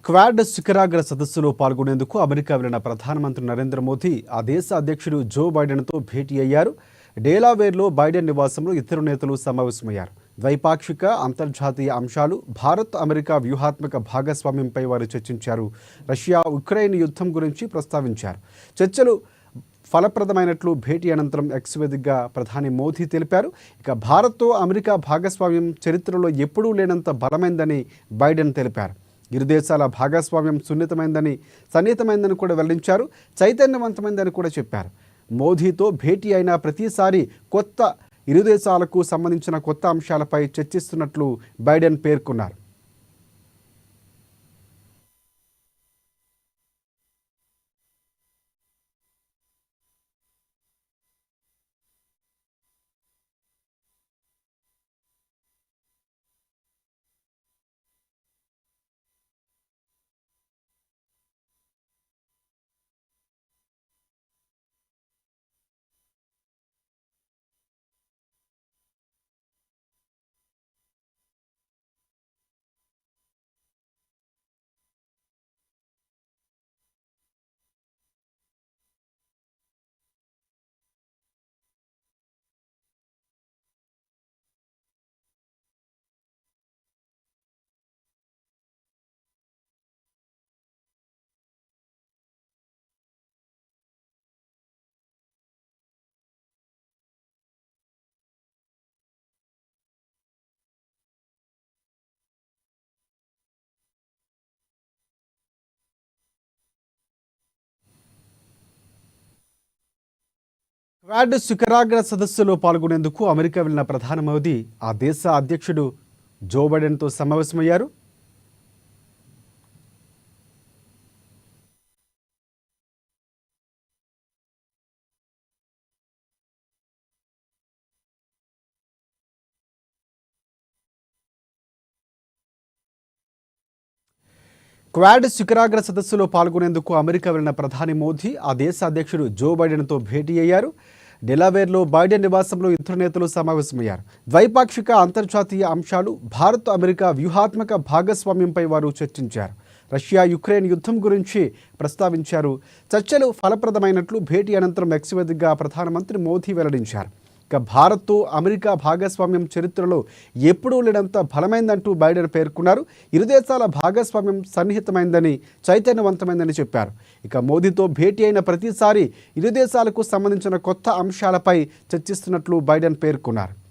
Quad శిఖరాగ్ర సదస్సులో పాల్గొనేందుకు అమెరికా వెళ్లిన ప్రధానమంత్రి నరేంద్ర మోదీ ఆ దేశ అధ్యక్షుడు జో బైడెన్తో భేటీ అయ్యారు. డేలావేర్లో బైడెన్ నివాసంలో ఇద్దరు నేతలు సమావేశమయ్యారు. ద్వైపాక్షిక అంతర్జాతీయ అంశాలు, భారత్ అమెరికా వ్యూహాత్మక భాగస్వామ్యంపై వారు చర్చించారు. రష్యా ఉక్రెయిన్ యుద్ధం గురించి ప్రస్తావించారు. చర్చలు ఫలప్రదమైనట్లు భేటీ అనంతరం ఎక్స్ వేదికగా ప్రధాని మోదీ తెలిపారు. ఇక భారత్తో అమెరికా భాగస్వామ్యం చరిత్రలో ఎప్పుడూ లేనంత బలమైందని బైడెన్ తెలిపారు. ఇరు దేశాల భాగస్వామ్యం సన్నిహితమైందని కూడా వెల్లడించారు. చైతన్యవంతమైందని కూడా చెప్పారు. మోదీతో భేటీ అయిన ప్రతిసారి ఇరు దేశాలకు సంబంధించిన కొత్త అంశాలపై చర్చిస్తున్నట్లు బైడెన్ పేర్కొన్నారు. క్వాడ్ శిఖరాగ్ర సదస్సులో పాల్గొనేందుకు అమెరికా వెళ్లిన ప్రధాని మోదీ ఆ దేశ అధ్యక్షుడు జో బైడెన్తో సమావేశమయ్యారు. క్వాడ్ శిఖరాగ్ర సదస్సులో పాల్గొనేందుకు అమెరికా వెళ్లిన ప్రధాని మోదీ ఆ దేశ అధ్యక్షుడు జో బైడెన్తో భేటీ అయ్యారు. డెలావేర్లో బైడెన్ నివాసంలో ఇద్దరు నేతలు సమావేశమయ్యారు. ద్వైపాక్షిక అంతర్జాతీయ అంశాలు, భారత్ అమెరికా వ్యూహాత్మక భాగస్వామ్యంపై వారు చర్చించారు. రష్యా యుక్రెయిన్ యుద్ధం గురించి ప్రస్తావించారు. చర్చలు ఫలప్రదమైనట్లు భేటీ అనంతరం ఎక్స్ వేదికగా ప్రధానమంత్రి మోదీ వెల్లడించారు. ఇక భారత్తో అమెరికా భాగస్వామ్యం చరిత్రలో ఎప్పుడూ లేనంత బలమైందంటూ బైడెన్ పేర్కొన్నారు. ఇరు దేశాల భాగస్వామ్యం సన్నిహితమైందని, చైతన్యవంతమైందని చెప్పారు. ఇక మోదీతో భేటీ అయిన ప్రతిసారి ఇరు దేశాలకు సంబంధించిన కొత్త అంశాలపై చర్చిస్తున్నట్లు బైడెన్ పేర్కొన్నారు.